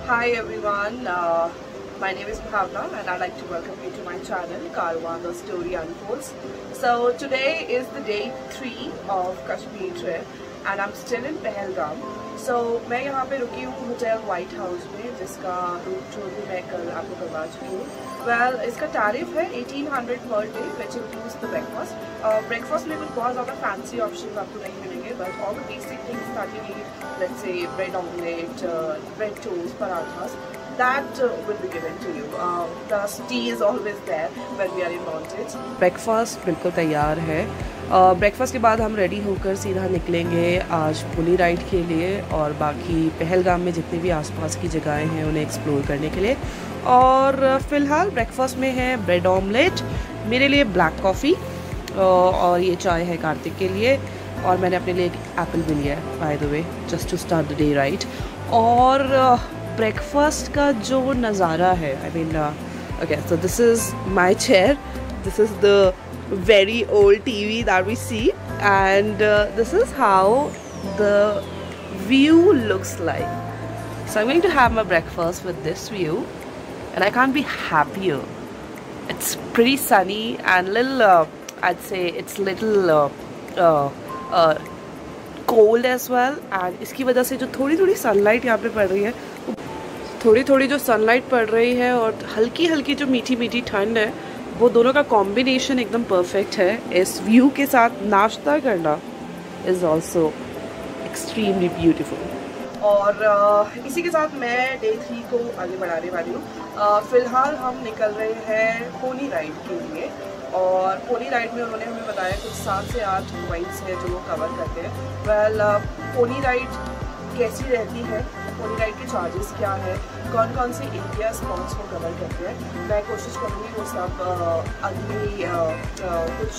Hi everyone, my name is Bhavna and I'd like to welcome you to my channel Karwan The Story Unfolds. So today is the day 3 of Kashmir trip and I'm still in Pahalgam. So मैं यहाँ पे रुकी हूँ hotel white house में, जिसका room tour भी मैं कल आपको करवा चुकी हूँ. Well, इसका टैरिफ है 1800 per day which includes the breakfast. Breakfast में कुछ बहुत ज़्यादा फैंसी ऑप्शन आपको नहीं मिलेंगे, but all the basic things that you need, let's say bread omelette, bread toast, parathas, that will be given to you. Plus tea is always there when we are in mountains. Breakfast बिल्कुल तैयार है. Breakfast के बाद हम ready होकर सीधा निकलेंगे आज पोनी राइड के लिए और बाकी पहलगाम में जितनी भी आसपास की जगहें हैं उन्हें एक्सप्लोर करने के लिए. और फ़िलहाल ब्रेकफास्ट में है ब्रेड ऑमलेट, मेरे लिए ब्लैक कॉफ़ी और ये चाय है कार्तिक के लिए, और मैंने अपने लिए एक एप्पल भी लिया है by the way just to start the day right. और ब्रेकफास्ट का जो नज़ारा है, I mean okay, so this is my chair, this is the very old TV that we see, and this is how the view looks like. So I'm going to have my breakfast with this view and I can't be happier. It's pretty sunny and little I'd say it's little cold as well, and इसकी वजह से जो थोड़ी थोड़ी sunlight यहाँ पे पड़ रही है, थोड़ी थोड़ी जो सनलाइट पड़ रही है और हल्की हल्की जो मीठी मीठी ठंड है, वो दोनों का कॉम्बिनेशन एकदम परफेक्ट है. इस व्यू के साथ नाश्ता करना इज़ ऑल्सो एक्सट्रीमली ब्यूटीफुल. और इसी के साथ मैं डे 3 को आगे बढ़ाने वाली हूँ. फ़िलहाल हम निकल रहे हैं पोनी राइड के लिए, और पोनी राइड में उन्होंने हमें बताया कुछ 7 से 8 पॉइंट्स है जो वो कवर करते हैं. वेल, पोनी राइड कैसी रहती है, पोनी राइड के चार्जेस क्या है, कौन कौन से एरिया स्पॉट्स को कवर करते हैं, मैं कोशिश करूँगी वो सब अगले कुछ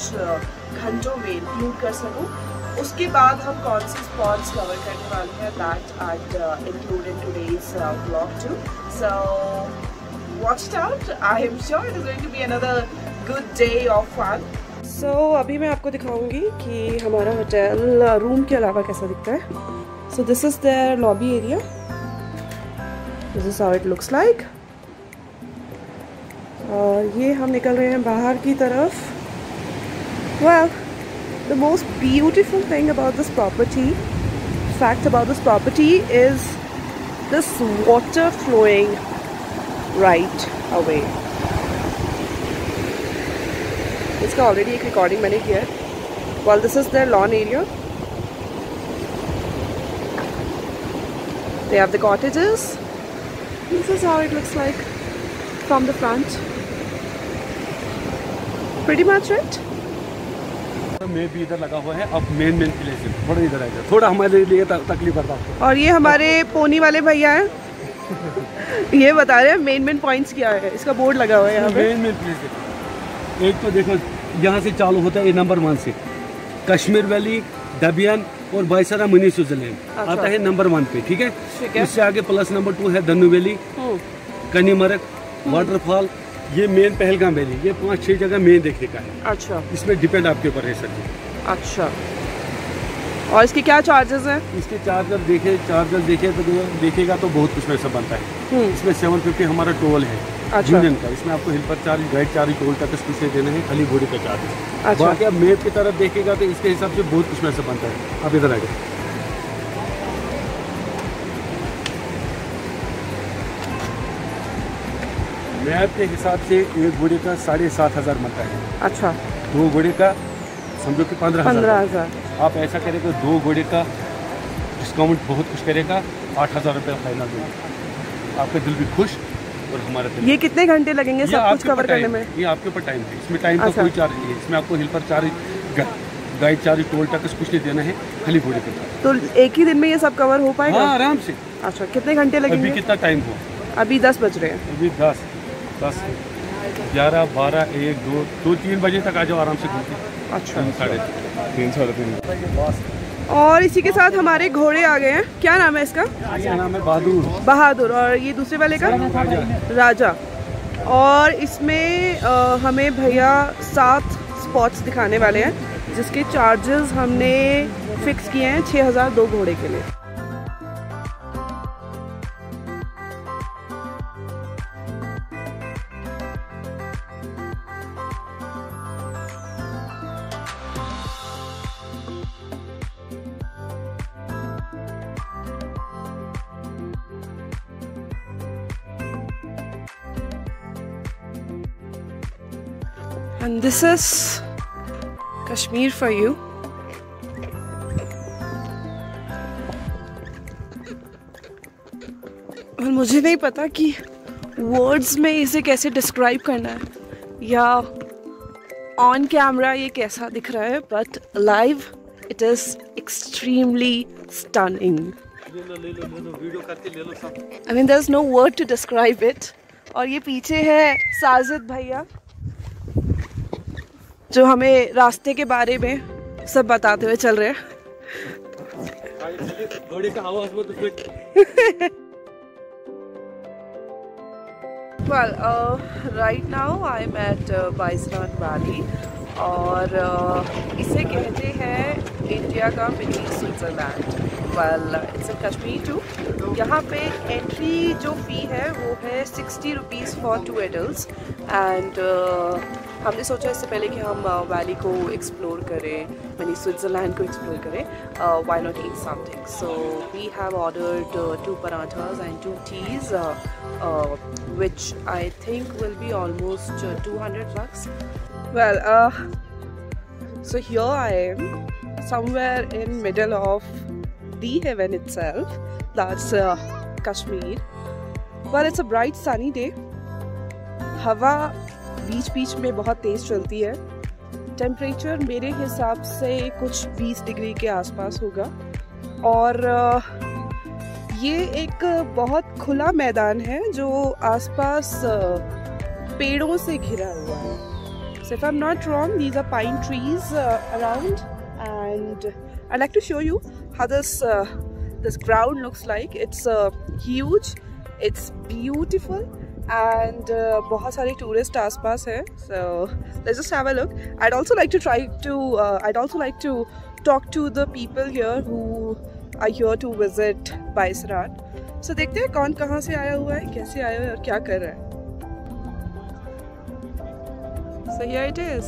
घंटों में इंक्लूड कर सकूँ. उसके बाद हम कौन से स्पॉट्स कवर करने वाले हैं, that I'd include in today's vlog too. So watch it out. I am sure it is going to be another good day of fun. So अभी मैं आपको दिखाऊंगी कि हमारा होटल रूम के अलावा कैसा दिखता है. So this is their lobby area. This is how it looks like. और ये हम निकल रहे हैं बाहर की तरफ. Well, the most beautiful thing about this property, fact about this property, is this water flowing right away. इसका ऑलरेडी एक रिकॉर्डिंग मैंने किया है. Well, this is their lawn area. They have the cottages. This is how it looks like from the front. Pretty much it. मैं भी इधर लगा हुआ है. अब मेन प्लेस है, थोड़ा इधर आएगा, थोड़ा हमारे लिए तकलीफ करता है. और ये हमारे पोनी वाले भैया हैं. ये बता रहे हैं मेन पॉइंट्स क्या है. इसका बोर्ड लगा हुआ है यहाँ पे. मेन प्लेस है. एक तो देखो यहाँ से चालू होता है नंबर 1 से कश्मीर वैली, दबियन और बाईसरा मनी स्विट्जरलैंड आता है नंबर 1 पे. ठीक है. इससे आगे प्लस नंबर 2 है दन्नू वैली, कनीमरग, वाटरफॉल, ये मेन पहलगाम वैली. ये 5-6 जगह मेन देखने का है. अच्छा. इसमें डिपेंड आपके ऊपर है सर. अच्छा. और इसके क्या चार्जेस हैं? इसके चार्जर देखेगा तो बहुत कुछ पैसा बनता है. इसमें 750 हमारा टोल है. अच्छा. यूनियन का. इसमें आपको helper charge, guide charge, toll तक कुछ नहीं देना है, खाली बॉडी का चार्ज. अच्छा. बाकी आप मैप की तरफ देखेगा तो इसके हिसाब से बहुत कुछ पैसा बनता है. आप इधर आएगा. मैप के हिसाब से एक बॉडी का 7,500 बनता है. अच्छा. 2 बॉडी का समझो कि 15,000. आप ऐसा करेगा 2 बॉडी का डिस्काउंट बहुत कुछ करेगा. 8,000 रुपये फाइनल देगा. आपका दिल भी खुश और हमारा दिल. ये कितने घंटे लगेंगे सब कुछ कवर करने में? ये आपके ऊपर टाइम है. इसमें टाइम का कोई चार्ज नहीं है. इसमें आपको helper charge, guide charge, toll tax कुछ नहीं देना है, खाली बॉडी का चार्ज. तो एक ही दिन में ये सब कवर हो पाएगा? हाँ, आराम से. अच्छा. कितने घंटे लगेंगे? अभी कितना टाइम हुआ? अभी 10 बज रहे हैं. अभी 10, 11, 12, 1, 2, 3 बजे तक आ जाओ आराम से घूमते. अच्छा. 3, 3:30. और इसी के साथ हमारे घोड़े आ गए हैं. क्या नाम है इसका? इसका नाम है बहादुर. और ये दूसरे वाले का राजा. और इसमें हमें भैया 7 स्पॉट्स दिखाने वाले हैं, जिसके चार्जेस हमने फिक्स किए हैं 6,000 2 घोड़े के लिए. And this is Kashmir for you. और मुझे नहीं पता कि वर्ड्स में इसे कैसे डिस्क्राइब करना है या ऑन कैमरा ये कैसा दिख रहा है, but live it is extremely stunning. I mean there's no word to describe it. और ये पीछे है साजिद भैया जो हमें रास्ते के बारे में सब बताते हुए चल रहे हैं. Well, right now I'm at Baisran Valley और इसे कहते हैं इंडिया का mini Switzerland. Well, it's in Kashmir too. यहाँ पे एंट्री जो फ़ी है वो है 60 रुपीज़ फॉर 2 एडल्ट्स. एंड हमने सोचा इससे पहले कि हम वैली को एक्सप्लोर करें, मिनी स्विट्ज़रलैंड को एक्सप्लोर करें. Why not eat something? So we have ordered 2 parathas and 2 teas, which I think will be almost $200. Well, so here I am, somewhere in middle of the heaven itself. That's Kashmir. Well, it's a bright sunny day. हवा बीच बीच में बहुत तेज़ चलती है. Temperature मेरे हिसाब से कुछ 20 डिग्री के आसपास होगा. और ये एक बहुत खुला मैदान है जो आसपास पेड़ों से घिरा हुआ है. So if I'm not wrong, these are pine trees around, and I'd like to show you how this ground looks like. It's huge, it's beautiful, and बहुत सारे tourists आसपास हैं. So let's just have a look. I'd also like to talk to the people here who are here to visit Baisran. So देखते हैं कौन कहाँ से आया हुआ है, कैसे आया है और क्या कर रहा है. So here it is.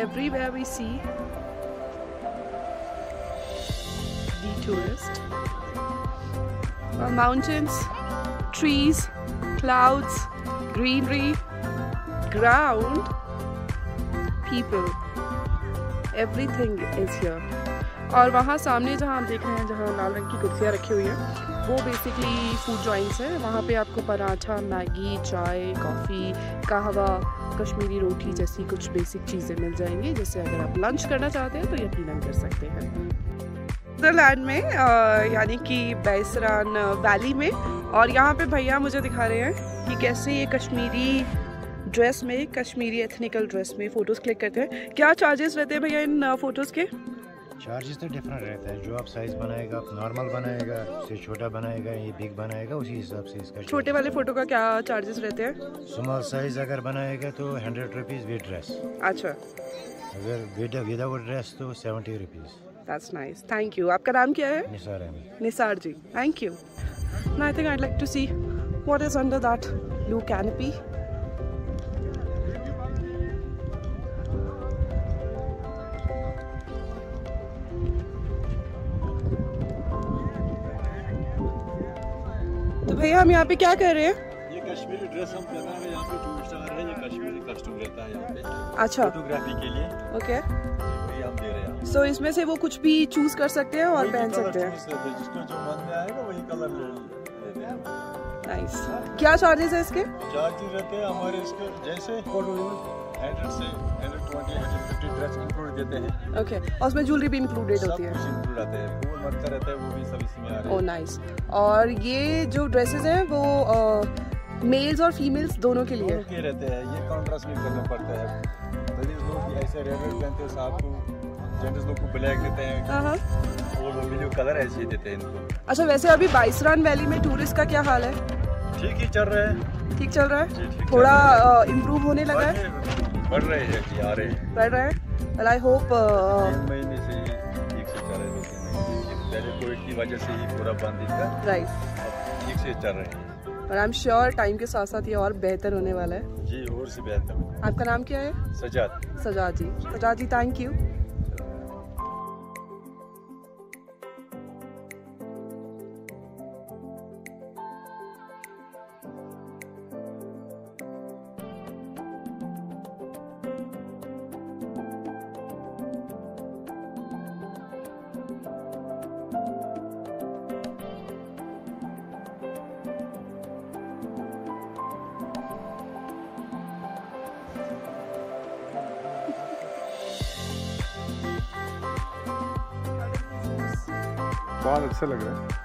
Everywhere we see the tourist. Mountains, trees, clouds, greenery, ground, people. Everything is here. और वहाँ सामने जहाँ आप देख रहे हैं, जहाँ लाल रंग की कुर्सियाँ रखी हुई हैं, वो बेसिकली फूड जॉइंट्स है. वहाँ पे आपको पराठा, मैगी, चाय, कॉफ़ी, कहवा, कश्मीरी रोटी जैसी कुछ बेसिक चीज़ें मिल जाएंगी, जिससे अगर आप लंच करना चाहते हैं तो यकीनन कर सकते हैं. स्विट्ज़रलैंड में यानी कि बाइसरान वैली में. और यहाँ पे भैया मुझे दिखा रहे हैं कि कैसे ये कश्मीरी ड्रेस में, कश्मीरी एथनिकल ड्रेस में फ़ोटोज़ क्लिक करते हैं. क्या चार्जेस रहते हैं भैया इन फ़ोटोज़ के? चार्जेस तो डिफरेंट रहता है. जो आप साइज़ बनाएगा, आप नॉर्मल बनाएगा, उससे छोटा बनाएगा, ये बिग बनाएगा, उसी हिसाब से इसका. छोटे वाले फ़ोटो का क्या चार्जेस रहते हैं? स्मॉल साइज़ अगर बनाएगा तो 100 रुपीज़ विद ड्रेस. अच्छा. अगर विदाउट ड्रेस तो 70 rupees. That's nice. Thank you. आपका नाम क्या है? Nisar Ahmed. Nisar ji, thank you. I think I'd like to see what is under that blue canopy. तो भैया हम यहाँ पे क्या कर रहे हैं? ये कश्मीरी ड्रेस हम पहना रहे हैं. यहाँ पे टूरिस्ट आ रहे हैं. ये कश्मीरी कस्टम रहता है यहाँ पे. अच्छा. फोटोग्राफी के लिए. ओके. ये हम दे रहे हैं. सो इसमें से वो कुछ भी चूज कर सकते हैं और पहन सकते हैं. जिसको जो मन में आएगा वही कलर लेते हैं. नाइस. क्या चार्जेस है इसके? चार्जेस रहते हैं हमारे इसके जैसे 100 से 120 150 ड्रेस इंक्लूड देते हैं. ओके. और उसमें ज्वेलरी भी इंक्लूडेड होती है. सब कुछ इंक्लूड आता है. फूल मटका रहता है, वो भी सब इसमें आ रहा है. Oh nice. और ये जो ड्रेसेस हैं वो मेल्स और फीमेल्स दोनों के लिए रहते हैं. ये कॉन्ट्रास्ट भी करना पड़ता है. लेडीज लोग ऐसे रेड पहनते हैं, साथ को जेंट्स लोग को ब्लैक देते हैं. और ब्लू कलर ऐसे देते हैं इनको. अच्छा. वैसे अभी बाइसरान वैली में टूरिस्ट का क्या हाल है? ठीक ही चल रहा है. ठीक चल रहा है. थोड़ा इम्प्रूव होने लगा है. बढ़ रहे हैं, आ रहे हैं. बढ़ रहे हैं. वेल आई होप 3 महीने से ठीक से चल रहे हैं. पहले कोविड की वजह से ही पूरा बंद था. राइट. ठीक से चल रहे हैं. और आई एम श्योर टाइम के साथ साथ ये और बेहतर होने वाला है. जी, और से बेहतर. आपका नाम क्या है? सजाद. सजाद जी. सजाद जी, थैंक यू. बहुत अच्छा लग रहा है।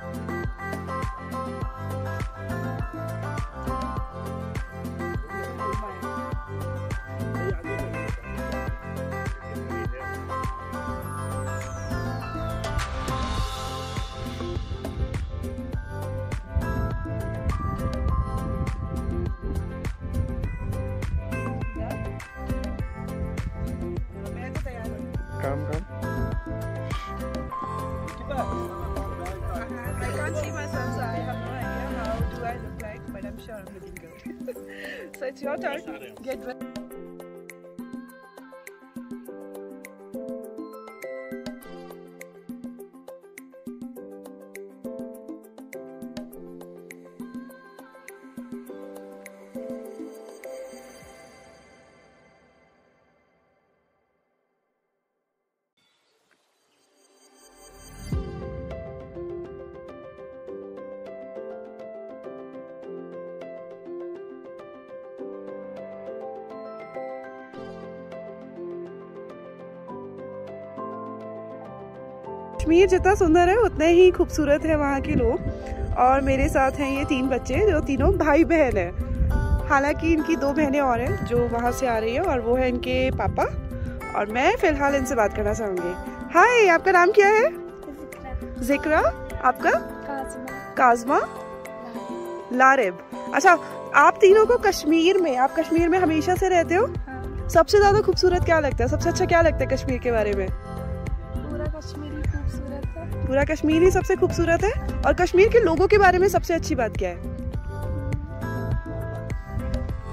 Come. I can't see myself, so I have no idea how do I look like, but I'm sure I'm looking good. So it's your turn. Get ready. Kashmir जितना सुंदर है उतने ही खूबसूरत है वहाँ के लोग। और मेरे साथ हैं ये 3 बच्चे जो तीनों भाई बहन हैं। हालांकि इनकी 2 बहनें और हैं जो वहाँ से आ रही है और वो है इनके पापा। और मैं फ़िलहाल इनसे बात करना चाहूँगी। हाय, आपका नाम क्या है? जिक्रा। आपका? काज़मा। लारिब। अच्छा, आप तीनों को कश्मीर में हमेशा से रहते हो? हाँ। सबसे ज़्यादा खूबसूरत क्या लगता है? सबसे अच्छा क्या लगता है कश्मीर के बारे में? पूरा कश्मीर ही सबसे खूबसूरत है। और कश्मीर के लोगों के बारे में सबसे अच्छी बात क्या है?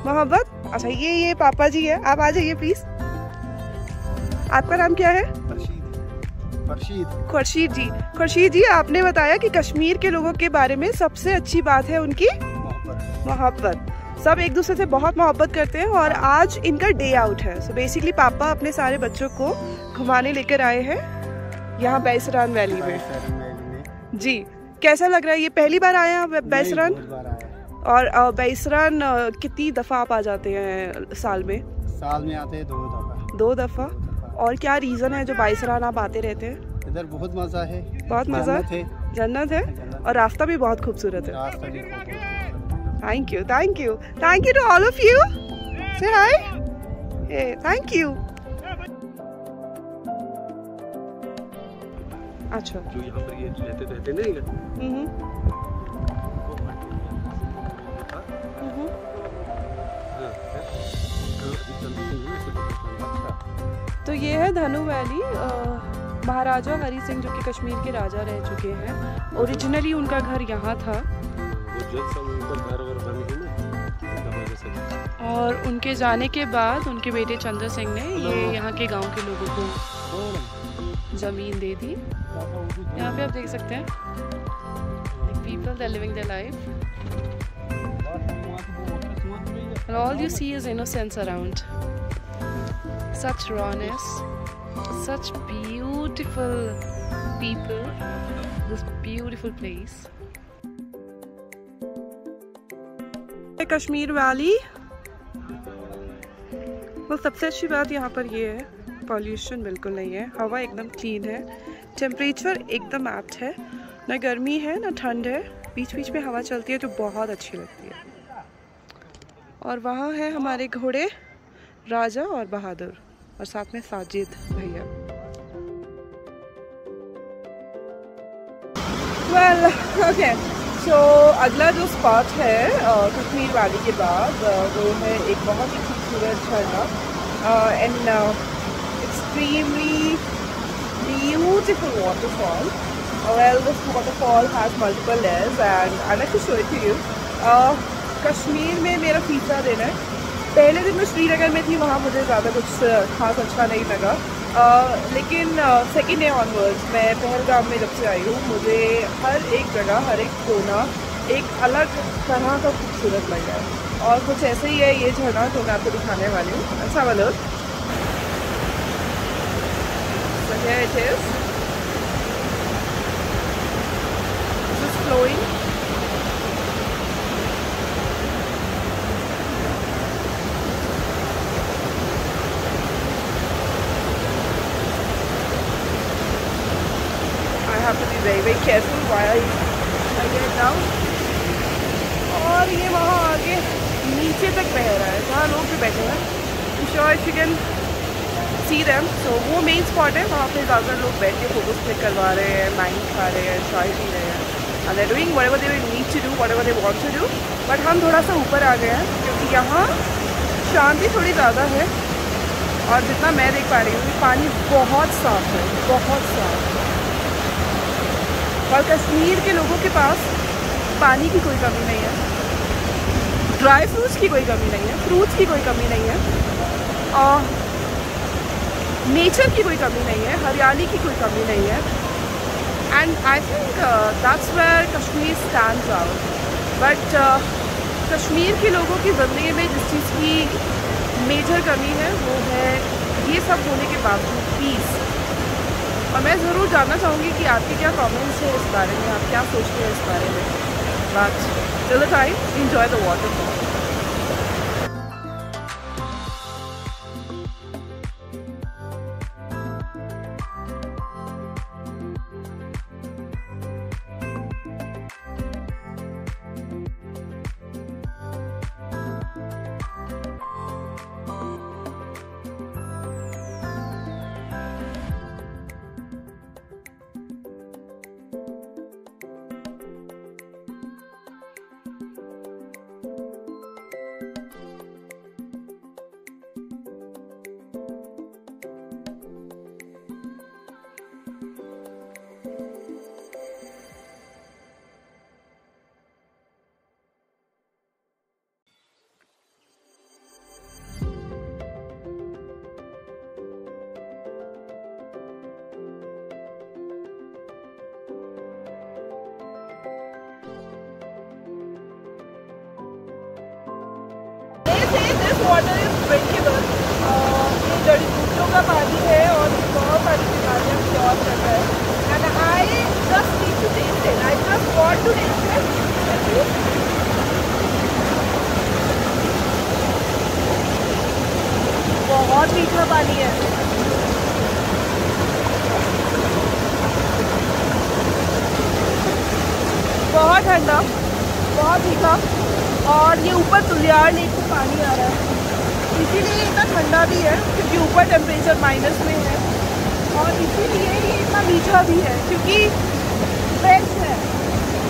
मोहब्बत। अच्छा, ये पापा जी है, आप आ जाइए प्लीज। आपका नाम क्या है? खुर्शीद जी, आपने बताया कि कश्मीर के लोगों के बारे में सबसे अच्छी बात है उनकी मोहब्बत। सब एक दूसरे से बहुत मोहब्बत करते हैं और आज इनका डे आउट है। सो बेसिकली पापा अपने सारे बच्चों को घुमाने लेकर आए हैं यहाँ बैसरान वैली में। जी, कैसा लग रहा है? ये पहली बार आए हैं बैसरान? और बैसरान कितनी दफ़ा आप आ जाते हैं साल में? साल में आते हैं 2 दफ़ा। और क्या रीज़न है जो बैसरान आप आते रहते हैं? इधर बहुत मज़ा है। बहुत मज़ा है, जन्नत है। और रास्ता भी बहुत खूबसूरत है। Thank you to all of you. से हाय। Thank you. अच्छा, जो यहाँ पर ये रहते नहीं है। तो ये है धनु वैली। महाराजा हरी सिंह जो कि कश्मीर के राजा रह चुके हैं, ओरिजिनली उनका घर यहाँ था। और उनके जाने के बाद उनके बेटे चंद्र सिंह ने ये यहाँ के गांव के लोगों को जमीन दे दी। यहाँ पे आप देख सकते हैं people they're living their life and all you see is innocence around, such rawness, such beautiful people, this beautiful place. Kashmir valley. वो सबसे अच्छी बात यहाँ पर ये है, पॉल्यूशन बिल्कुल नहीं है, हवा एकदम क्लीन है, टेम्परेचर एकदम एप्ट है, ना गर्मी है ना ठंड है, बीच बीच में हवा चलती है जो बहुत अच्छी लगती है। और वहाँ है हमारे घोड़े राजा और बहादुर और साथ में साजिद भैया। वेल ओके, सो अगला जो स्पॉट है कश्मीर वैली के बाद वो है एक बहुत ही खूबसूरत झरना and extremely beautiful waterfall. Well, this waterfall has multiple layers and I'd like to show it to you. Kashmir में मेरा तीसरा दिन है। पहले दिन मैं श्रीनगर में थी, वहाँ मुझे ज़्यादा कुछ खास अच्छा नहीं लगा, लेकिन सेकेंड डे ऑनवर्ड्स मैं पहलगाम में जब से आई हूँ, मुझे हर एक जगह, हर एक कोना एक अलग तरह का खूबसूरत लगा है। और कुछ ऐसे ही है ये झरना जो मैं आपको दिखाने वाली हूँ। अच्छा वाला So here it is. This is flowing. I have to very careful while I get down. और ये वहाँ आगे नीचे तक बह रहा है जहाँ लोग भी बैठे हैं. I'm sure if you can see them. So वो मेन स्पॉट है, वहाँ पे ज़्यादा लोग बैठ के फोटोज क्लिक करवा रहे हैं, माइंड खा रहे हैं, चाय पी रहे हैं. And they're doing whatever they need to do, whatever they want to do. But हम थोड़ा सा ऊपर आ गए हैं क्योंकि यहाँ शांति थोड़ी ज़्यादा है. और जितना मैं देख पा रही हूँ पानी बहुत साफ़ है, बहुत साफ़. और कश्मीर के लोगों के पास पानी की कोई कमी नहीं है, ड्राई फ्रूट्स की कोई कमी नहीं है, फ्रूट्स की कोई कमी नहीं है, और नेचर की कोई कमी नहीं है, हरियाली की कोई कमी नहीं है. And I think that's where Kashmir stands out. But Kashmir के लोगों की ज़िंदगी में जिस चीज़ की मेजर कमी है वो है ये सब होने के बावजूद पीस. और मैं ज़रूर जानना चाहूँगी कि आपके क्या कमेंट्स हैं इस बारे में, आप क्या सोचते हैं इस बारे में. But till the time enjoy the waterfall. This water is drinkable. ये जड़ी बूटियों का पानी है और बहुत सारी बीमारियाँ क्योर करता है. And I just need to taste it. I just want to taste it. बहुत मीठा पानी है. बहुत ठंडा, बहुत मीठा. और ये ऊपर तुलियार लेक से पानी आ रहा है, इसीलिए इतना ठंडा भी है क्योंकि ऊपर टेम्परेचर माइनस में है. और इसीलिए ये इतना मीठा भी है क्योंकि फ्रेश है.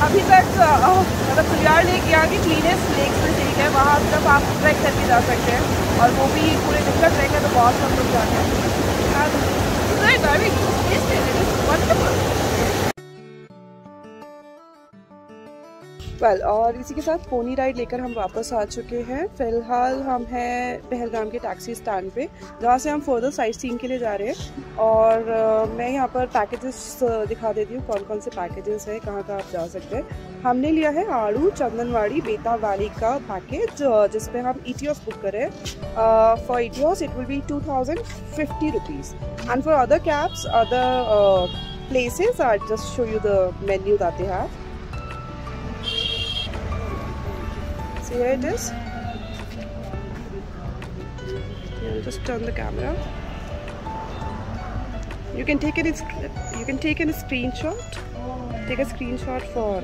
अभी तक मतलब तुलियार लेक यहाँ की क्लीनेस्ट लेक में से एक है. वहाँ तक आप ट्रैक करके जा सकते हैं और वो भी पूरे दिन का ट्रैक है तो बहुत कम लोग जाते हैं. और इसी के साथ पोनी राइड लेकर हम वापस आ चुके हैं. फ़िलहाल हम हैं पहलगाम के टैक्सी स्टैंड पे जहाँ से हम फर्दर साइट सीइंग के लिए जा रहे हैं. और मैं यहाँ पर पैकेजेस दिखा देती हूँ कौन कौन से पैकेजेस हैं, कहाँ कहाँ आप जा सकते हैं. हमने लिया है आड़ू चंदनवाड़ी बेताब वैली का पैकेज जिस पे हम ETOS बुक करें. For ETOS it will be 2050 rupees. And for other cabs other places I just show you the menu that they have. Here it is. I'll just turn the camera. You can take a screenshot. Take a screenshot for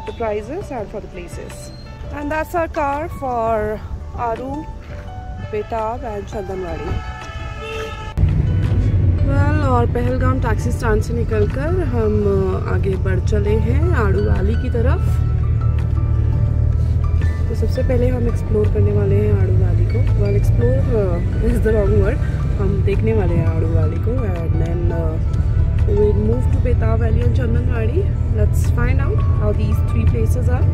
the prices and for the places. And that's our car for Aru, Betab and Chandanwadi. Well, और Pahalgam taxi stand से निकलकर हम आगे बढ़ चले हैं Aru valley की तरफ. तो सबसे पहले हम एक्सप्लोर करने वाले हैं आड़ू वैली को. Well explore is the wrong word. हम देखने वाले हैं आड़ू वैली को. And then we move to Betaab valley and Chandanwari. Let's find out how these 3 places are.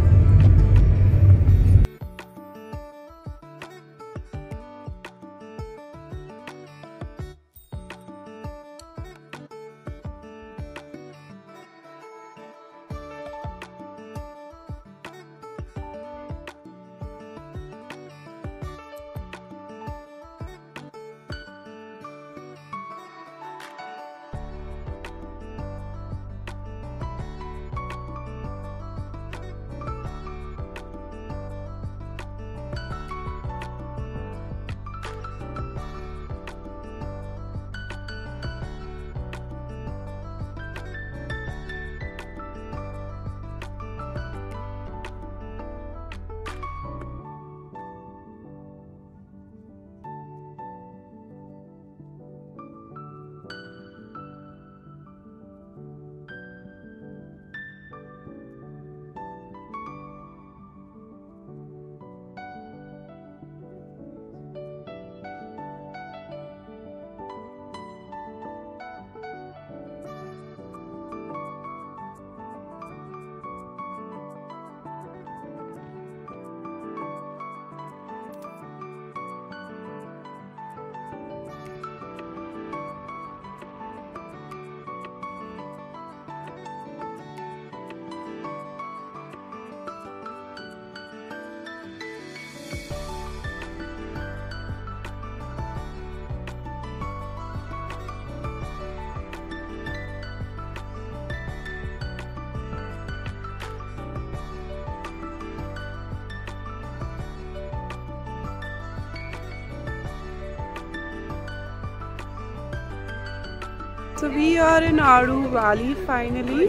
So we are in Adu Valley finally.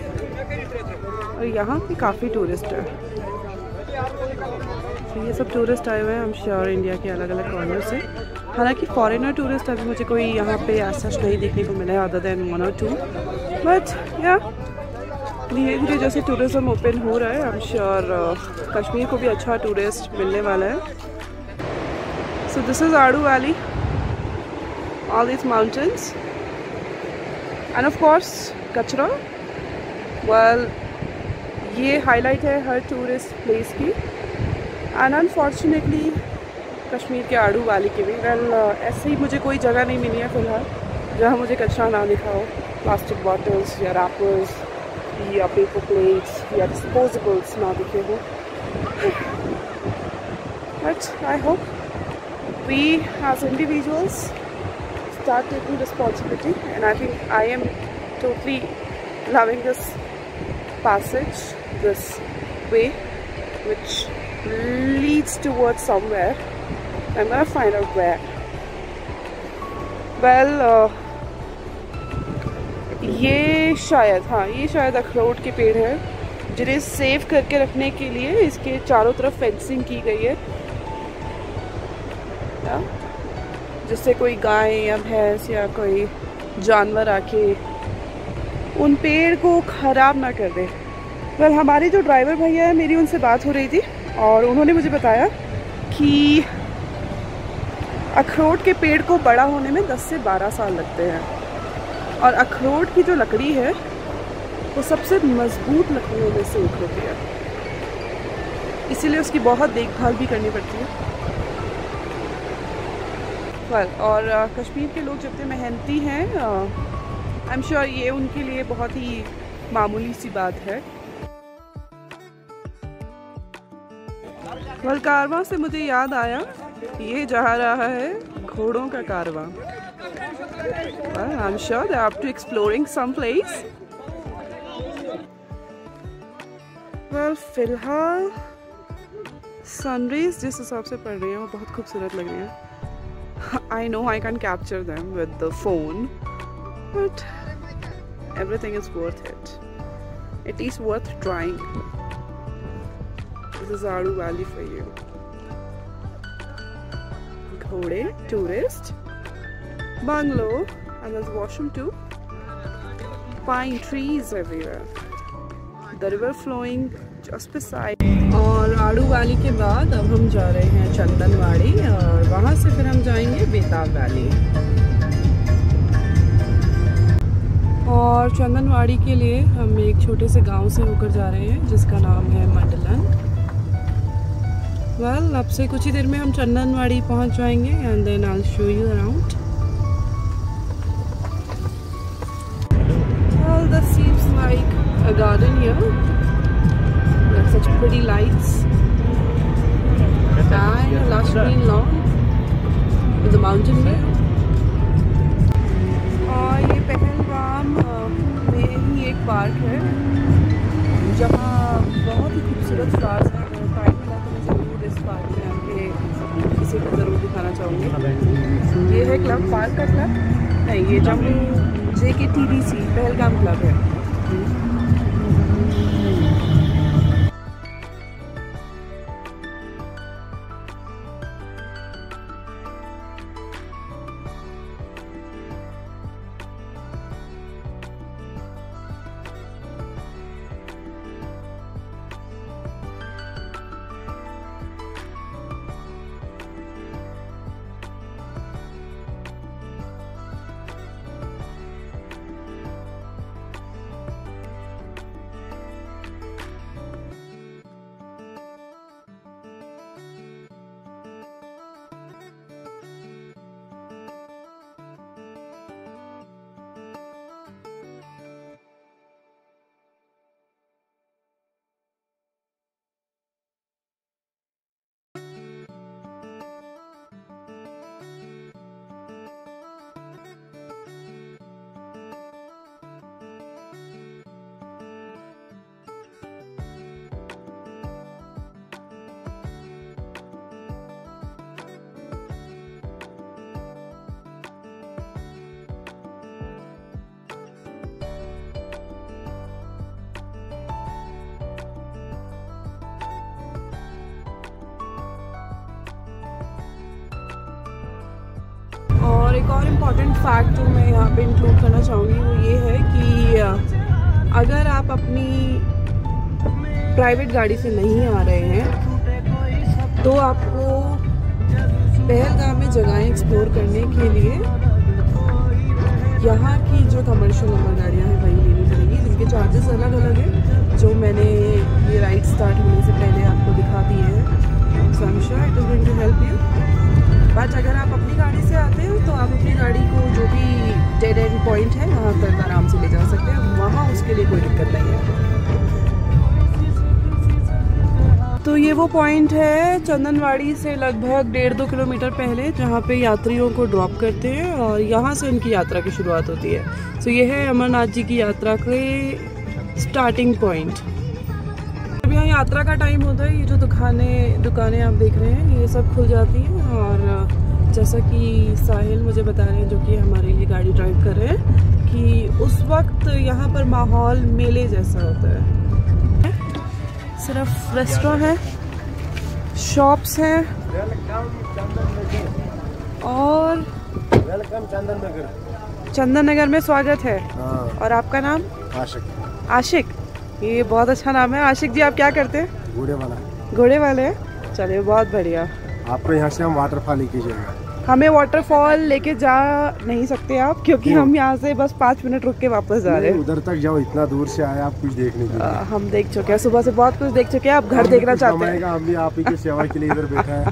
और यहाँ पे काफ़ी टूरिस्ट है। तो ये सब टूरिस्ट आए हुए हैं, हम श्योर इंडिया के अलग अलग कॉर्नर से। हालांकि फॉरेनर टूरिस्ट अभी मुझे कोई यहाँ पे ऐसा नहीं देखने को मिला है अदर देन 1 or 2, बट या धीरे धीरे जैसे टूरिज़्म ओपन हो रहा है, आई एम श्योर कश्मीर को भी अच्छा टूरिस्ट मिलने वाला है। सो दिस इज़ आडू valley, all this mountains end of course कचरा। वेल ये हाईलाइट है हर टूरिस्ट प्लेस की, एंड अनफॉर्चुनेटली कश्मीर के आडू वैली के भी। वेल ऐसे ही मुझे कोई जगह नहीं मिली है फ़िलहाल जहाँ मुझे कचरा ना दिखा हो, प्लास्टिक बॉटल्स या रैपर्स या पेपर प्लेट्स या डिस्पोजेबल्स ना दिखे हो। But I hope we as individuals start taking responsibility, and I think I am totally loving this passage, this way which leads towards somewhere. I'm gonna find out where. Well ये शायद अखरोट के पेड़ है जिन्हें सेव करके रखने के लिए इसके चारों तरफ फेंसिंग की गई है, जिससे कोई गाय या भैंस या कोई जानवर आके उन पेड़ को ख़राब ना कर दे। वेल हमारे जो ड्राइवर भैया है, मेरी उनसे बात हो रही थी और उन्होंने मुझे बताया कि अखरोट के पेड़ को बड़ा होने में 10 से 12 साल लगते हैं, और अखरोट की जो लकड़ी है वो सबसे मज़बूत लकड़ियों में से एक होती है, इसीलिए उसकी बहुत देखभाल भी करनी पड़ती है। और कश्मीर के लोग जितने मेहनती हैं, आई एम श्योर ये उनके लिए बहुत ही मामूली सी बात है। कारवां से मुझे याद आया, ये जा रहा है घोड़ों का कारवां। I am sure they are up to exploring some place. फिलहाल सनरेज जिस हिसाब से पड़ रही है वो बहुत खूबसूरत लग रही है। I know I can't capture them with the phone, but everything is worth it. It is worth trying. This is Adu Valley for you. Ghode, tourist, bungalow, and there's washroom too. Pine trees everywhere. The river flowing just beside. और आडू valley के बाद अब हम जा रहे हैं चंदनवाड़ी, और वहाँ से फिर हम जाएंगे बेताब वैली। और चंदनवाड़ी के लिए हम एक छोटे से गांव से होकर जा रहे हैं जिसका नाम है मंडलन। वेल अब से कुछ ही देर में हम चंदनवाड़ी पहुँच जाएंगे, and then I will show you around. Well, this seems like a garden here. Such pretty lights and a lush green lawn with a mountain view. और ये पहलगाम में ही एक पार्क है जहाँ बहुत ही खूबसूरत फ्लावर्स हैं। अगर टाइम मिला तो मैं ज़रूर इस पार्क में आके किसी को ज़रूर दिखाना चाहूँगी। ये है क्लब, पार्क का क्लब नहीं, ये जम्मू JKTDC पहलगाम क्लब है। और एक और इम्पॉर्टेंट फैक्ट जो मैं यहाँ पे इंक्लूड करना चाहूँगी वो ये है कि अगर आप अपनी प्राइवेट गाड़ी से नहीं आ रहे हैं तो आपको पहलगाम में जगहें एक्सप्लोर करने के लिए यहाँ की जो कमर्शियल नंबर गाड़ियाँ हैं वही लेनी पड़ेगी, जिनके चार्जेस अलग अलग हैं, जो मैंने ये राइड स्टार्ट होने से पहले आपको दिखा दिए हैं। So I am sure it is going to help you. But अगर आप अपनी गाड़ी से आते हो तो आप अपनी गाड़ी को जो भी डेड एंड पॉइंट है वहाँ तक आराम से ले जा सकते हैं, वहाँ उसके लिए कोई दिक्कत नहीं है। तो ये वो पॉइंट है चंदनवाड़ी से लगभग 1.5-2 किलोमीटर पहले, जहाँ पे यात्रियों को ड्रॉप करते हैं और यहाँ से उनकी यात्रा की शुरुआत होती है। तो ये है अमरनाथ जी की यात्रा के स्टार्टिंग पॉइंट। जब यहाँ यात्रा का टाइम होता है, ये जो दुकानें आप देख रहे हैं ये सब खुल जाती हैं। और जैसा कि साहिल मुझे बता रहे हैं, जो कि हमारे लिए गाड़ी ड्राइव कर रहे हैं, कि उस वक्त यहाँ पर माहौल मेले जैसा होता है। सिर्फ रेस्टोरेंट है, शॉप्स हैं और वेलकम चंदन नगर में स्वागत है। और आपका नाम? आशिक। आशिक, ये बहुत अच्छा नाम है। आशिक जी, आप क्या करते हैं? घोड़े वाले हैं। चलिए, बहुत बढ़िया। आपको यहाँ से हम वाटरफॉल लेके जाएंगे। हमें वाटरफॉल लेके जा नहीं सकते आप, क्योंकि हम यहाँ से बस 5 मिनट रुक के वापस जा रहे हैं। उधर तक जाओ, इतना दूर से आए आप कुछ देखने के लिए। हम देख चुके हैं, सुबह से बहुत कुछ देख चुके हैं। आप घर देखना चाहते हैं? हम भी आप ही की सेवा के लिए इधर बैठा है।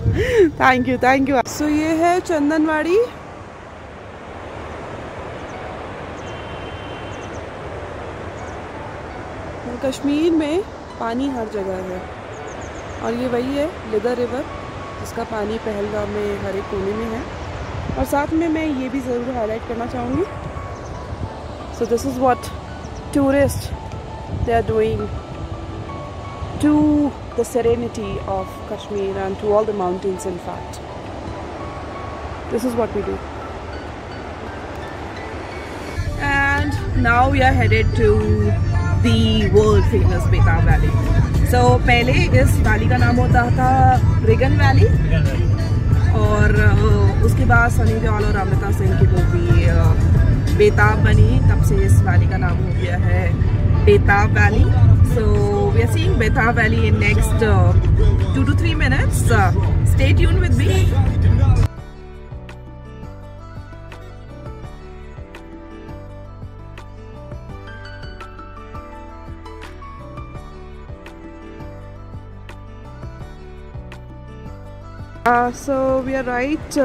Thank you, thank you. So ये है चंदनवाड़ी। कश्मीर में पानी हर जगह है और ये वही है लिदर रिवर, जिसका पानी पहलगाम में हर एक कोने में है। और साथ में मैं ये भी ज़रूर हाईलाइट करना चाहूँगी, so this is what tourist they are doing to the serenity of Kashmir and to all the mountains. In fact this is what we do. And now we are headed to the world famous Betaab valley. So पहले इस valley का नाम होता था Reagan valley, और उसके बाद सनी देओल और अमृता सिंह की मूवी बेताब बनी, तब से इस वैली का नाम हो गया है बेताब valley. So we are seeing बेताब valley in next 2 to 3 minutes. Stay tuned with me. So we are right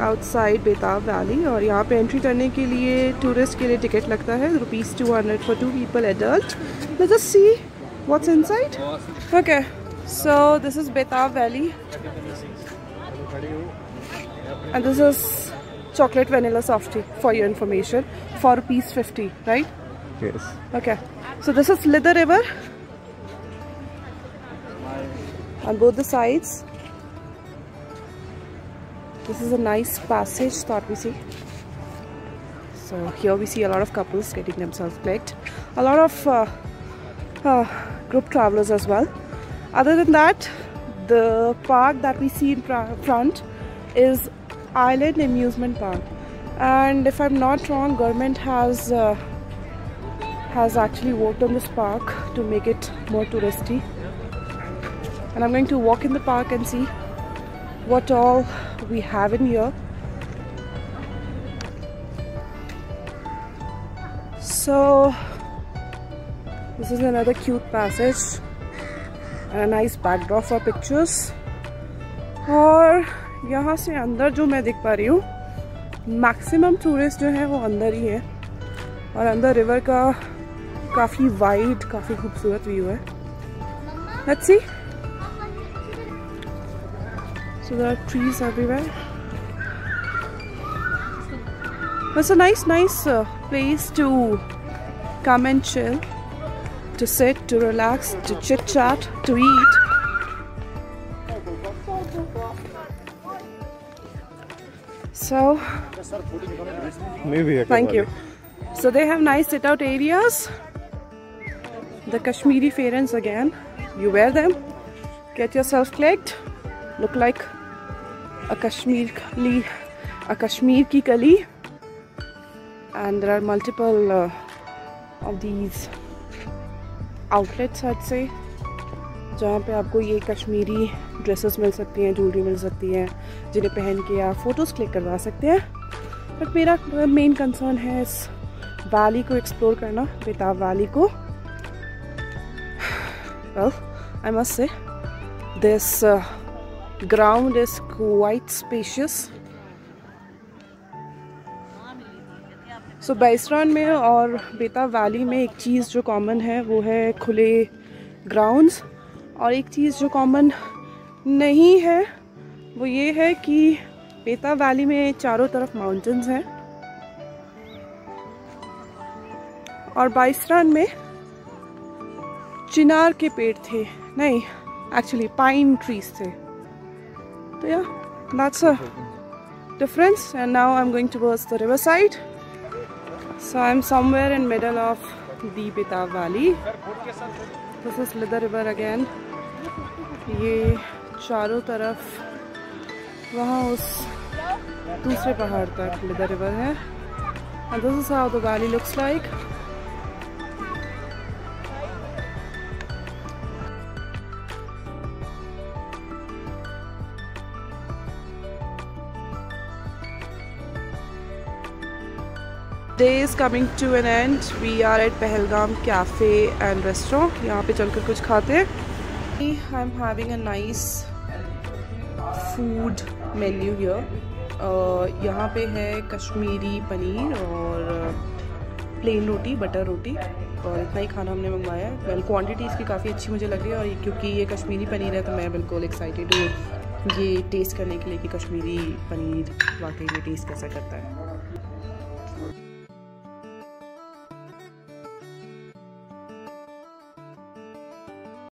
outside बेताब वैली, और यहाँ पे एंट्री करने के लिए टूरिस्ट के लिए टिकट लगता है ₹200 for 2 people adult. Let's just see what's inside. Okay, so this is बेताब valley and this is chocolate vanilla softie for your information for ₹50, right? Yes. Okay, so this is Lidar River on both the sides. This is a nice passage that we see. So here we see a lot of couples getting themselves clicked, a lot of group travelers as well. Other than that, the park that we see in front is Island Amusement Park, and if I'm not wrong, government has actually worked on this park to make it more touristy. And I'm going to walk in the park and see what all we have in here. So this is another cute passage and a nice backdrop for pictures. और यहाँ से अंदर जो मैं देख पा रही हूँ, मैक्सिमम टूरिस्ट जो है वो अंदर ही है, और अंदर रिवर का काफ़ी वाइड, काफ़ी खूबसूरत व्यू है। Let's see. So there are trees everywhere. It's a nice place to come and chill, to sit, to relax, to chit chat, to eat. So, thank you. So they have nice sit out areas. The Kashmiri fairens again. You wear them, get yourself clicked, look like a Kashmiri Kashmir की कली and there are multiple of these outlets हद से जहाँ पे आपको ये Kashmiri dresses मिल सकती हैं, ज्वेलरी मिल सकती है, जिन्हें पहन के आप फ़ोटोज़ क्लिक करवा सकते हैं। बट मेरा मेन कंसर्न है इस वैली को एक्सप्लोर करना, बेताब वैली को। Well, I must say this ground is quite spacious. So Baisaran में और बेताब वैली में एक चीज़ जो कॉमन है वो है खुले ग्राउंड्स, और एक चीज़ जो कॉमन नहीं है वो ये है कि बेताब वैली में चारों तरफ माउंटेन्स हैं और बाइसरान में चिनार के पेड़ थे, नहीं एक्चुअली पाइन ट्रीज थे। तो या that's a difference. And now I am going towards the river side. So I am somewhere in middle of the Betaab valley. This is Lidder river again. ये चारों तरफ वहाँ उस दूसरे पहाड़ तक लिदर रिवर है। And this is how the valley looks like. Day is coming to an end. We are at Pahalgam Cafe and Restaurant. यहाँ पे चलकर कुछ खाते हैं। I'm having a nice food menu here. यहाँ पे है कश्मीरी पनीर और प्लेन रोटी, बटर रोटी, और इतना ही खाना हमने मंगवाया है। वेल, क्वांटिटी इसकी काफ़ी अच्छी मुझे लग रही है, और क्योंकि ये कश्मीरी पनीर है तो मैं बिल्कुल एक्साइटेड हूँ ये टेस्ट करने के लिए कि कश्मीरी पनीर वाकई में टेस्ट कैसा करता है।